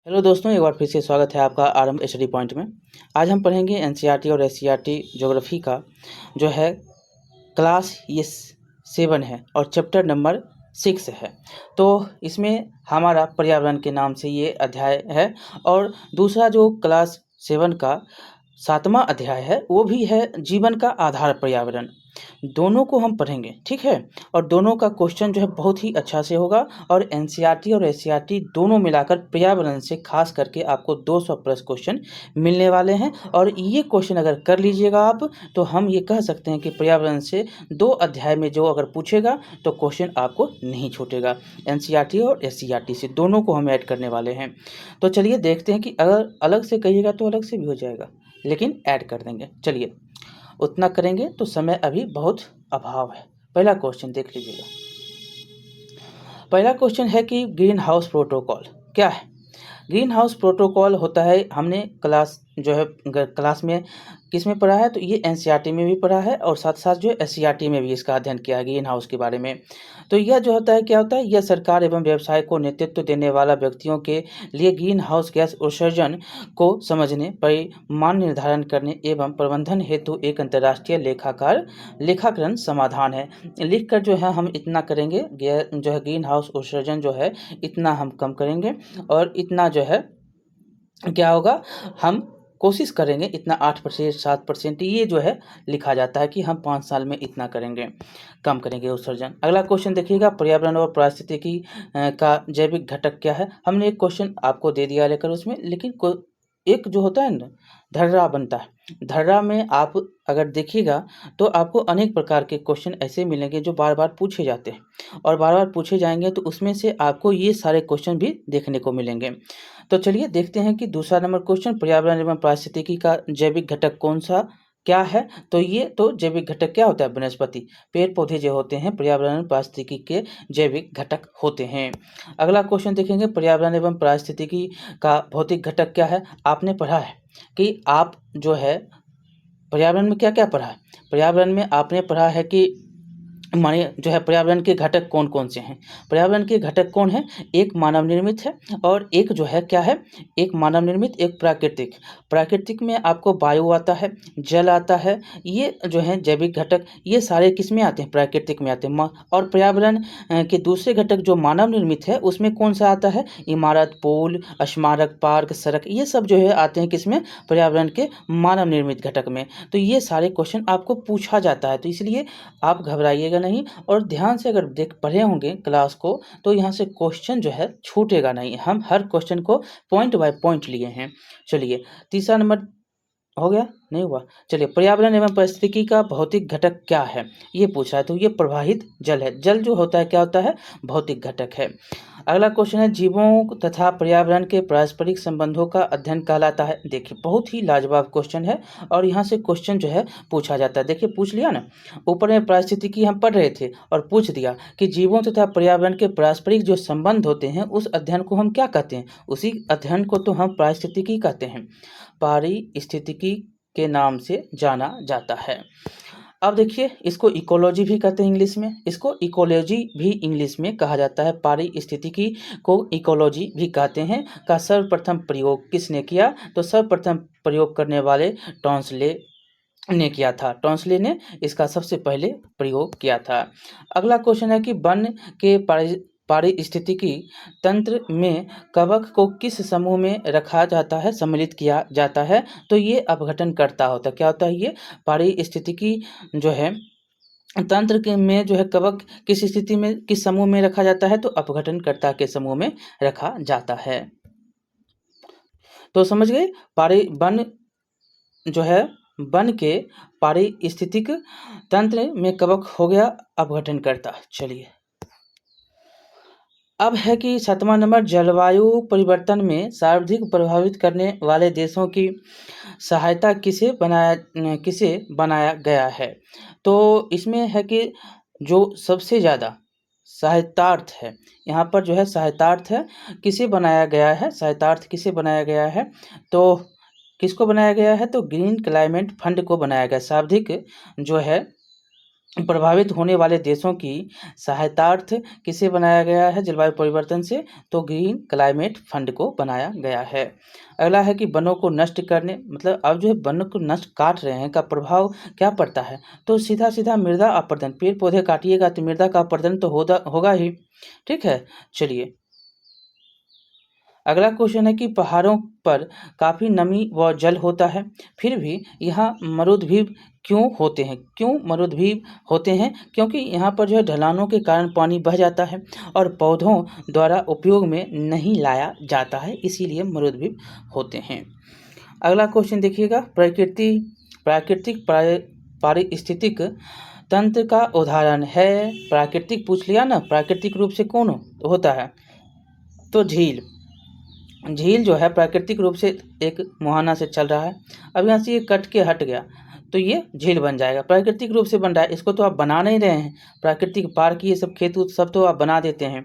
Hello दोस्तों, एक बार फिर से स्वागत है आपका आरंभ स्टडी पॉइंट में। आज हम पढ़ेंगे एनसीईआरटी और एससीईआरटी ज्योग्राफी का जो है क्लास ये 7 है और चैप्टर नंबर 6 है। तो इसमें हमारा पर्यावरण के नाम से ये अध्याय है और दूसरा जो क्लास 7 का 7वां अध्याय है वो भी है जीवन का आधार पर्यावरण। दोनों को हम पढ़ेंगे, ठीक है। और दोनों का क्वेश्चन जो है बहुत ही अच्छा से होगा और एनसीईआरटी और एससीईआरटी दोनों मिलाकर पर्यावरण से खास करके आपको 200 प्लस क्वेश्चन मिलने वाले हैं। और ये क्वेश्चन अगर कर लीजिएगा आप तो हम ये कह सकते हैं कि पर्यावरण से 2 अध्याय में जो अगर पूछेगा तो क्वेश्चन आपको नहीं छूटेगा। एनसीईआरटी और एससीईआरटी से दोनों को हम ऐड करने वाले हैं। तो चलिए देखते हैं कि अगर अलग से कहिएगा तो अलग से भी हो जाएगा, लेकिन ऐड कर देंगे। चलिए उतना करेंगे तो समय अभी बहुत अभाव है। पहला क्वेश्चन देख लीजिएगा। पहला क्वेश्चन है कि ग्रीन हाउस प्रोटोकॉल क्या है। ग्रीन हाउस प्रोटोकॉल होता है, हमने क्लास जो है क्लास में किस में पढ़ा है, तो ये एनसीईआरटी में भी पढ़ा है और साथ साथ जो एससीईआरटी में भी इसका अध्ययन किया है ग्रीन हाउस के बारे में। तो यह जो होता है क्या होता है, यह सरकार एवं व्यवसाय को नेतृत्व देने वाला व्यक्तियों के लिए ग्रीन हाउस गैस उत्सर्जन को समझने, परिमाण निर्धारण करने एवं प्रबंधन हेतु एक अंतर्राष्ट्रीय लेखाकरण समाधान है। लिख कर जो है हम इतना करेंगे, जो है ग्रीन हाउस उत्सर्जन जो है इतना हम कम करेंगे और इतना जो है क्या होगा, हम कोशिश करेंगे इतना 8% 7% ये जो है लिखा जाता है कि हम 5 साल में इतना करेंगे, कम करेंगे उत्सर्जन। अगला क्वेश्चन देखिएगा, पर्यावरण और पारिस्थितिकी का जैविक घटक क्या है। हमने एक क्वेश्चन आपको दे दिया लेकर उसमें, लेकिन एक जो होता है ना धर्रा बनता है। धर्रा में आप अगर देखिएगा तो आपको अनेक प्रकार के क्वेश्चन ऐसे मिलेंगे जो बार बार पूछे जाते हैं और बार बार पूछे जाएंगे, तो उसमें से आपको ये सारे क्वेश्चन भी देखने को मिलेंगे। तो चलिए देखते हैं कि दूसरा नंबर क्वेश्चन, पर्यावरण एवं पारिस्थितिकी का जैविक घटक कौन सा क्या है। तो ये तो जैविक घटक क्या होता है, वनस्पति पेड़ पौधे जो होते हैं पर्यावरण पारिस्थितिकी के जैविक घटक होते हैं। अगला क्वेश्चन देखेंगे, पर्यावरण एवं पारिस्थितिकी का भौतिक घटक क्या है। आपने पढ़ा है कि आप जो है पर्यावरण में क्या क्या पढ़ा है। पर्यावरण में आपने पढ़ा है कि माने जो है पर्यावरण के घटक कौन कौन से हैं। पर्यावरण के घटक कौन है, एक मानव निर्मित है और एक जो है क्या है, एक मानव निर्मित एक प्राकृतिक। प्राकृतिक में आपको वायु आता है, जल आता है, ये जो है जैविक घटक, ये सारे किस में आते हैं, प्राकृतिक में आते हैं। और पर्यावरण के दूसरे घटक जो मानव निर्मित है उसमें कौन सा आता है, इमारत, पुल, स्मारक, पार्क, सड़क, ये सब जो है आते हैं किसमें, पर्यावरण के मानव निर्मित घटक में। तो ये सारे क्वेश्चन आपको पूछा जाता है, तो इसलिए आप घबराइएगा नहीं और ध्यान से अगर पढ़े होंगे क्लास को तो यहाँ से क्वेश्चन जो है छूटेगा नहीं। हम हर क्वेश्चन को पॉइंट बाय पॉइंट लिए हैं। चलिए तीसरा नंबर हो गया, नहीं हुआ। चलिए पर्यावरण एवं पारिस्थितिकी का भौतिक घटक क्या है, ये पूछा है। तो ये प्रवाहित जल है। जल जो होता है क्या होता है, भौतिक घटक है। अगला क्वेश्चन है, जीवों तथा पर्यावरण के पारस्परिक संबंधों का अध्ययन कहलाता है। देखिए बहुत ही लाजवाब क्वेश्चन है और यहाँ से क्वेश्चन जो है पूछा जाता है। देखिए पूछ लिया ना, ऊपर में पारिस्थितिकी हम पढ़ रहे थे और पूछ दिया कि जीवों तथा पर्यावरण के पारस्परिक जो संबंध होते हैं उस अध्ययन को हम क्या कहते हैं, उसी अध्ययन को तो हम पारिस्थितिकी कहते हैं, पारिस्थितिकी के नाम से जाना जाता है। अब देखिए इसको इकोलॉजी भी कहते हैं इंग्लिश में, इसको इकोलॉजी भी इंग्लिश में कहा जाता है। पारिस्थितिकी को इकोलॉजी भी कहते हैं। का सर्वप्रथम प्रयोग किसने किया, तो सर्वप्रथम प्रयोग करने वाले टॉन्सले ने किया था। टॉन्सले ने इसका सबसे पहले प्रयोग किया था। अगला क्वेश्चन है कि वन के पारिस्थितिकी तंत्र में कवक को किस समूह में रखा जाता है, सम्मिलित किया जाता है। तो ये अपघटन करता होता है। क्या होता है ये पारिस्थितिकी जो है तंत्र के में जो है कवक किस स्थिति में किस समूह में रखा जाता है, तो अपघटनकर्ता के समूह में रखा जाता है। तो समझ गए, वन जो है वन के पारिस्थितिक तंत्र में कवक हो गया अपघटनकर्ता। चलिए अब है कि 7वां नंबर, जलवायु परिवर्तन में सर्वाधिक प्रभावित करने वाले देशों की सहायता किसे बनाया गया है। तो इसमें है कि जो सबसे ज़्यादा सहायतार्थ है, यहाँ पर जो है सहायतार्थ है किसे बनाया गया है, सहायतार्थ किसे बनाया गया है, तो किसको बनाया गया है, तो ग्रीन क्लाइमेट फंड को बनाया गया। सर्वाधिक जो है प्रभावित होने वाले देशों की सहायतार्थ किसे बनाया गया है जलवायु परिवर्तन से? तो ग्रीन क्लाइमेट फंड को बनाया गया है। अगला है कि वनों को नष्ट करने, मतलब अब जो है वनों को नष्ट काट रहे हैं का प्रभाव क्या पड़ता है? तो सीधा सीधा मृदा अपरदन, पेड़ पौधे काटिएगा तो मृदा का अपरदन तो होगा ही। ठीक है, चलिए अगला क्वेश्चन है कि पहाड़ों पर काफ़ी नमी व जल होता है, फिर भी यहाँ मरुद्वीप क्यों होते हैं? क्यों मरुद्वीप होते हैं? क्योंकि यहाँ पर जो है ढलानों के कारण पानी बह जाता है और पौधों द्वारा उपयोग में नहीं लाया जाता है, इसीलिए मरुद्वीप होते हैं। अगला क्वेश्चन देखिएगा, प्राकृतिक पारिस्थितिक तंत्र का उदाहरण है। प्राकृतिक पूछ लिया ना, प्राकृतिक रूप से कौन होता है? तो झील। झील जो है प्राकृतिक रूप से एक मुहाना से चल रहा है, अब यहाँ से ये कट के हट गया तो ये झील बन जाएगा, प्राकृतिक रूप से बन रहा है, इसको तो आप बना नहीं रहे हैं। प्राकृतिक पार्क ये सब खेत सब तो आप बना देते हैं।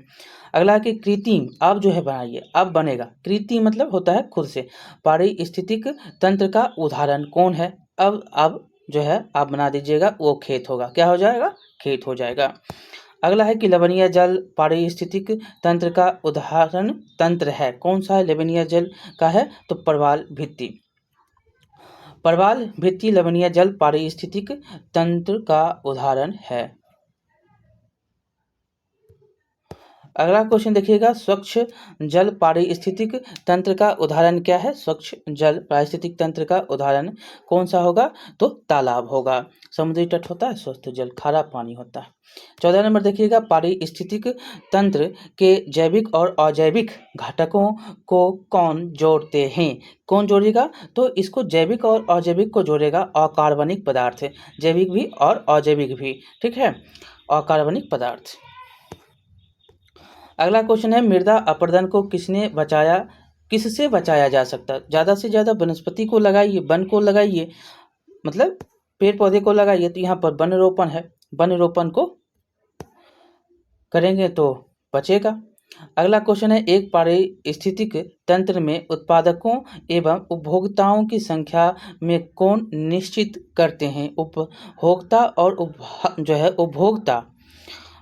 अगला कि कृत्रिम, अब जो है बनाइए, अब बनेगा। कृत्रिम मतलब होता है खुद से। पारिस्थितिक तंत्र का उदाहरण कौन है? अब जो है आप बना दीजिएगा, वो खेत होगा। क्या हो जाएगा? खेत हो जाएगा। अगला है कि लवणीय जल पारिस्थितिक तंत्र का उदाहरण तंत्र है, कौन सा है लवणीय जल का है? तो प्रवाल भित्ति लवणीय जल पारिस्थितिक तंत्र का उदाहरण है। अगला क्वेश्चन देखिएगा, स्वच्छ जल पारिस्थितिक तंत्र का उदाहरण क्या है? स्वच्छ जल पारिस्थितिक तंत्र का उदाहरण कौन सा होगा? तो तालाब होगा। समुद्री तट होता है, स्वस्थ जल, खारा पानी होता है। 14 नंबर देखिएगा, पारिस्थितिक तंत्र के जैविक और अजैविक घटकों को कौन जोड़ते हैं? कौन जोड़ेगा? तो इसको जैविक और अजैविक को जोड़ेगा अकार्बनिक पदार्थ, जैविक भी और अजैविक भी। ठीक है, अकार्बनिक पदार्थ। अगला क्वेश्चन है, मृदा अपरदन को किससे बचाया जा सकता है? ज़्यादा से ज़्यादा वनस्पति को लगाइए, वन को लगाइए, मतलब पेड़ पौधे को लगाइए। तो यहाँ पर वन रोपण है, वन रोपण को करेंगे तो बचेगा। अगला क्वेश्चन है, एक पारिस्थितिक तंत्र में उत्पादकों एवं उपभोक्ताओं की संख्या में कौन निश्चित करते हैं? उपभोक्ता और उपभोक्ता,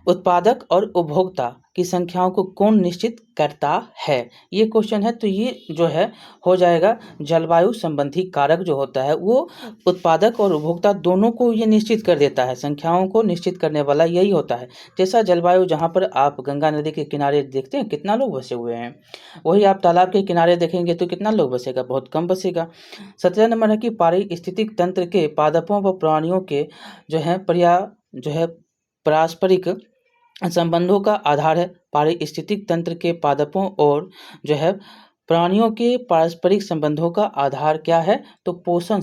उत्पादक और उपभोक्ता की संख्याओं को कौन निश्चित करता है? ये क्वेश्चन है। तो ये जो है हो जाएगा जलवायु संबंधी कारक जो होता है वो उत्पादक और उपभोक्ता दोनों को ये निश्चित कर देता है, संख्याओं को निश्चित करने वाला यही होता है। जैसा जलवायु जहाँ पर आप गंगा नदी के किनारे देखते हैं कितना लोग बसे हुए हैं, वही आप तालाब के किनारे देखेंगे तो कितना लोग बसेगा? बहुत कम बसेगा। 17 नंबर है कि पारिस्थितिक तंत्र के पादपों व प्राणियों के पारस्परिक संबंधों का आधार है। पारिस्थितिक तंत्र के पादपों और प्राणियों के पारस्परिक संबंधों का आधार क्या है? तो पोषण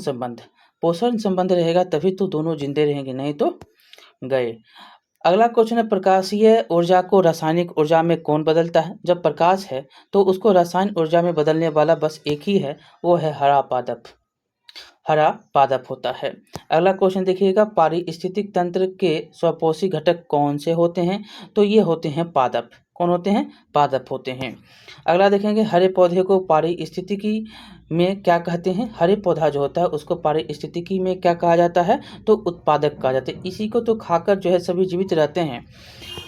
संबंध रहेगा, तभी तो दोनों जिंदे रहेंगे, नहीं तो गए। अगला क्वेश्चन है, प्रकाशीय ऊर्जा को रासायनिक ऊर्जा में कौन बदलता है? जब प्रकाश है तो उसको रासायनिक ऊर्जा में बदलने वाला बस एक ही है, वो है हरा पादप होता है। अगला क्वेश्चन देखिएगा, पारिस्थितिक तंत्र के स्वपोषी घटक कौन से होते हैं? तो ये होते हैं पादप। कौन होते हैं? पादप होते हैं। अगला देखेंगे, हरे पौधे को पारिस्थितिकी में क्या कहते हैं? हरे पौधा जो होता है उसको पारिस्थितिकी में क्या कहा जाता है? तो उत्पादक कहा जाता है। इसी को तो खाकर जो है सभी जीवित रहते हैं।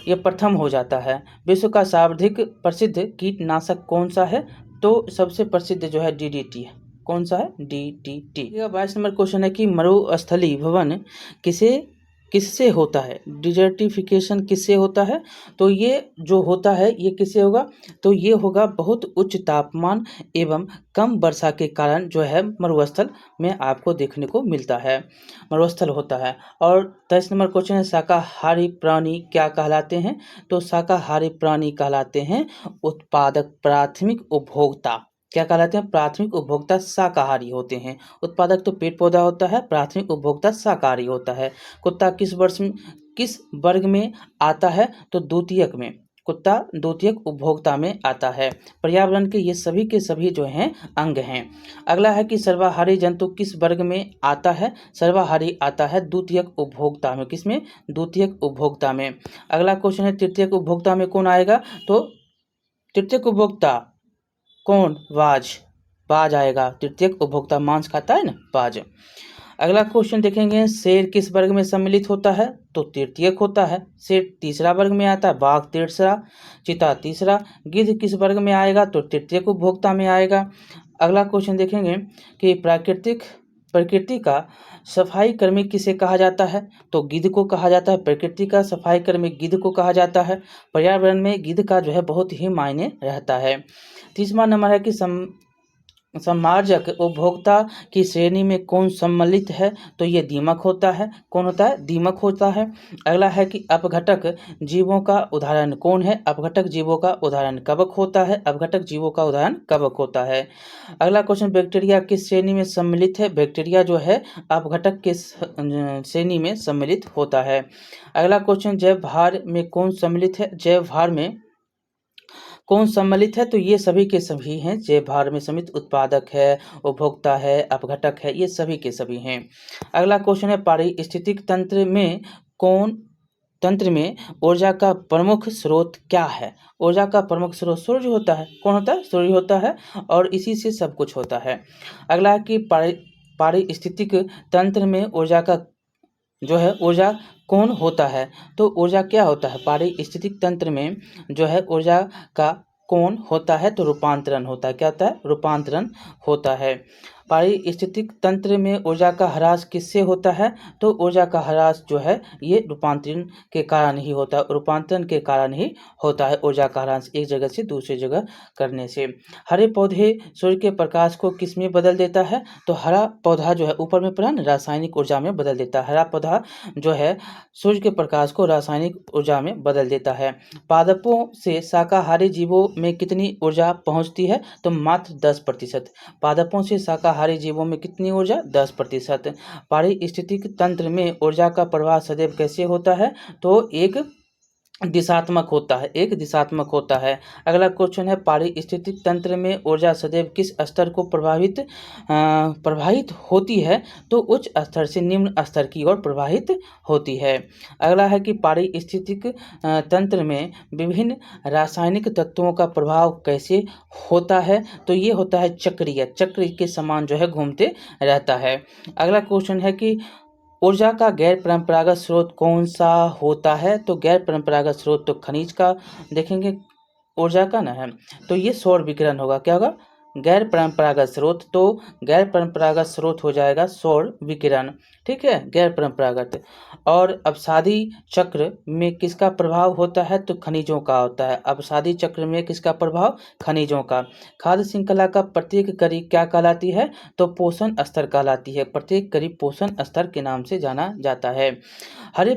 ये प्रथम हो जाता है। विश्व का सर्वाधिक प्रसिद्ध कीटनाशक कौन सा है? तो सबसे प्रसिद्ध जो है DDT है। कौन सा है? DDT। 22 नंबर क्वेश्चन है कि मरुस्थलीभवन किससे होता है? डिजर्टिफिकेशन किससे होता है? तो ये जो होता है ये किससे होगा? तो ये होगा बहुत उच्च तापमान एवं कम वर्षा के कारण जो है मरुस्थल में आपको देखने को मिलता है, मरुस्थल होता है। और 23 नंबर क्वेश्चन है, शाकाहारी प्राणी क्या कहलाते हैं? तो शाकाहारी प्राणी कहलाते हैं उत्पादक, प्राथमिक उपभोक्ता। क्या कहलाते हैं? प्राथमिक उपभोक्ता शाकाहारी होते हैं। उत्पादक तो पेड़ पौधा होता है, प्राथमिक उपभोक्ता शाकाहारी होता है। कुत्ता किस वर्ग में आता है? तो द्वितीयक में। कुत्ता द्वितीयक उपभोक्ता में आता है। पर्यावरण के ये सभी के सभी जो हैं अंग हैं। अगला है कि सर्वाहारी जंतु किस वर्ग में आता है? सर्वाहारी आता है द्वितीयक उपभोक्ता में। किसमें? द्वितीयक उपभोक्ता में। अगला क्वेश्चन है, तृतीयक उपभोक्ता में कौन आएगा? तो तृतीयक उपभोक्ता कौन? बाज आएगा। तृतीयक उपभोक्ता मांस खाता है ना, बाज। अगला क्वेश्चन देखेंगे, शेर किस वर्ग में सम्मिलित होता है? तो तृतीयक होता है। शेर तीसरा वर्ग में आता है, बाघ तीसरा, चीता तीसरा। गिद्ध किस वर्ग में आएगा? तो तृतीयक उपभोक्ता में आएगा। अगला क्वेश्चन देखेंगे कि प्रकृति का सफाई कर्मी किसे कहा जाता है? तो गिद्ध को कहा जाता है। प्रकृति का सफाई कर्मी गिद्ध को कहा जाता है। पर्यावरण में गिद्ध का जो है बहुत ही मायने रहता है। तीसरा नंबर है कि सम्मार्जक उपभोक्ता की श्रेणी में कौन सम्मिलित है? तो ये दीमक होता है। कौन होता है? दीमक होता है। अगला है कि अपघटक जीवों का उदाहरण कौन है? अपघटक जीवों का उदाहरण कवक होता है। अपघटक जीवों का उदाहरण कवक होता है। अगला क्वेश्चन, बैक्टीरिया किस श्रेणी में सम्मिलित है? बैक्टीरिया जो है अपघटक के श्रेणी में सम्मिलित होता है। अगला क्वेश्चन, जैव भार में कौन सम्मिलित है? जैव भार में कौन सम्मिलित है? तो ये सभी के सभी हैं। जैव भार में सम्मिलित उत्पादक है, उपभोक्ता है, अपघटक है, ये सभी के सभी हैं। अगला क्वेश्चन है, पारिस्थितिक तंत्र में ऊर्जा का प्रमुख स्रोत क्या है? ऊर्जा का प्रमुख स्रोत सूर्य होता है। कौन होता है? सूर्य होता है, और इसी से सब कुछ होता है। अगला है कि पारिस्थितिक तंत्र में ऊर्जा का जो है ऊर्जा कौन होता है? तो ऊर्जा क्या होता है? पारिस्थितिक तंत्र में जो है ऊर्जा का कौन होता है? तो रूपांतरण होता है। क्या होता है? रूपांतरण होता है। पारिस्थितिक तंत्र में ऊर्जा का ह्रास किससे होता है? तो ऊर्जा का ह्रास जो है ये रूपांतरण के कारण ही होता है। रूपांतरण के कारण ही होता है ऊर्जा का ह्रास, एक जगह से दूसरी जगह करने से। हरे पौधे सूर्य के प्रकाश को किस में बदल देता है? तो हरा पौधा जो है ऊपर में पढ़ा, रासायनिक ऊर्जा में बदल देता है। हरा पौधा जो है सूर्य के प्रकाश को रासायनिक ऊर्जा में बदल देता है। पादपों से शाकाहारी जीवों में कितनी ऊर्जा पहुंचती है? तो मात्र 10%। पादपों से शाकाहारी जीवों में कितनी ऊर्जा? 10%। पारिस्थितिक तंत्र में ऊर्जा का प्रवाह सदैव कैसे होता है? तो एक दिशात्मक होता है। एक दिशात्मक होता है। अगला क्वेश्चन है, पारिस्थितिक तंत्र में ऊर्जा सदैव किस स्तर को प्रभावित होती है? तो उच्च स्तर से निम्न स्तर की ओर प्रभावित होती है। अगला है कि पारिस्थितिक तंत्र में विभिन्न रासायनिक तत्वों का प्रभाव कैसे होता है? तो ये होता है चक्रीय, चक्र के समान जो है घूमते रहता है। अगला क्वेश्चन है कि ऊर्जा का गैर परंपरागत स्रोत कौन सा होता है? तो गैर परंपरागत स्रोत तो खनिज का देखेंगे ऊर्जा का ना है, तो ये सौर विकिरण होगा। क्या होगा? गैर परंपरागत स्रोत, तो गैर परंपरागत स्रोत हो जाएगा सौर विकिरण। ठीक है, गैर परंपरागत। और अवसादी चक्र में किसका प्रभाव होता है? तो खनिजों का होता है। अवसादी चक्र में किसका प्रभाव? खनिजों का। खाद्य श्रृंखला का प्रत्येक कड़ी क्या कहलाती है? तो पोषण स्तर कहलाती है। प्रत्येक कड़ी पोषण स्तर के नाम से जाना जाता है। हरे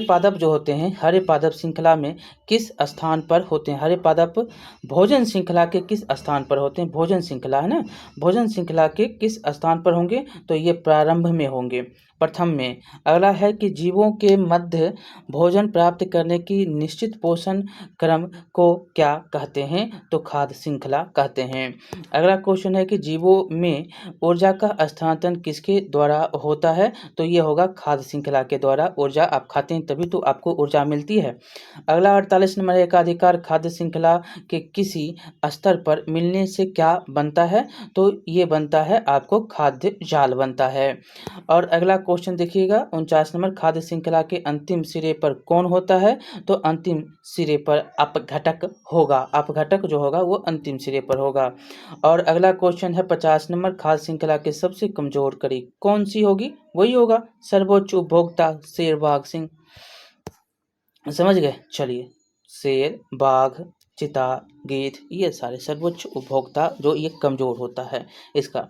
पादप जो होते हैं, हरे पादप श्रृंखला में किस स्थान पर होते हैं? हरे पादप भोजन श्रृंखला के किस स्थान पर होते हैं? भोजन श्रृंखला है ना, भोजन श्रृंखला के किस स्थान पर होंगे? तो ये प्रारंभ में होंगे, प्रथम में। अगला है कि जीवों के मध्य भोजन प्राप्त करने की निश्चित पोषण क्रम को क्या कहते हैं? तो खाद्य श्रृंखला कहते हैं। अगला क्वेश्चन है कि जीवों में ऊर्जा का स्थानांतरण किसके द्वारा होता है? तो ये होगा खाद्य श्रृंखला के द्वारा। ऊर्जा आप खाते हैं तभी तो आपको ऊर्जा मिलती है। अगला 48 नंबर, एकाधिकार खाद्य श्रृंखला के किसी स्तर पर मिलने से क्या बनता है? तो ये बनता है आपको खाद्य जाल बनता है। और अगला क्वेश्चन देखिएगा 49 नंबर, खाद्य श्रृंखला के अंतिम सिरे पर कौन होता है? तो अंतिम सिरे पर अपघटक होगा। अपघटक जो होगा वो अंतिम सिरे पर होगा। और अगला क्वेश्चन है 50 नंबर, खाद्य श्रृंखला के सबसे कमजोर कड़ी कौन सी होगी? वही होगा सर्वोच्च उपभोक्ता शेर, बाघ, सिंह। समझ गए? चलिए, शेर, बाघ, चिता, गिद्ध, ये सारे सर्वोच्च उपभोक्ता जो ये कमजोर होता है इसका।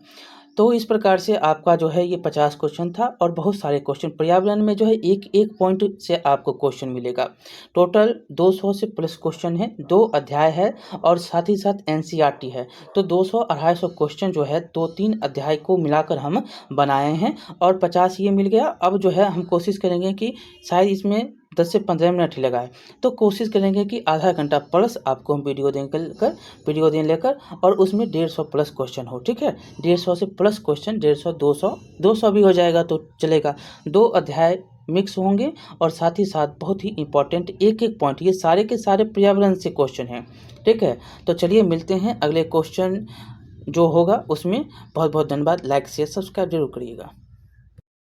तो इस प्रकार से आपका जो है ये 50 क्वेश्चन था, और बहुत सारे क्वेश्चन पर्यावरण में जो है एक एक पॉइंट से आपको क्वेश्चन मिलेगा। टोटल 200 से प्लस क्वेश्चन है, 2 अध्याय है, और साथ ही साथ एनसीईआरटी है। तो 200-250 क्वेश्चन जो है 2-3 अध्याय को मिलाकर हम बनाए हैं, और 50 ये मिल गया। अब जो है हम कोशिश करेंगे कि शायद इसमें 10 से 15 मिनट ही लगाए, तो कोशिश करेंगे कि आधा घंटा प्लस आपको हम वीडियो दें लेकर, और उसमें 150 प्लस क्वेश्चन हो। ठीक है, 150 से प्लस क्वेश्चन, 150, 200 भी हो जाएगा तो चलेगा। 2 अध्याय मिक्स होंगे, और साथ ही साथ बहुत ही इंपॉर्टेंट एक एक पॉइंट, ये सारे के सारे पर्यावरण से क्वेश्चन हैं। ठीक है, तो चलिए मिलते हैं अगले क्वेश्चन जो होगा उसमें। बहुत बहुत धन्यवाद। लाइक शेयर सब्सक्राइब जरूर करिएगा।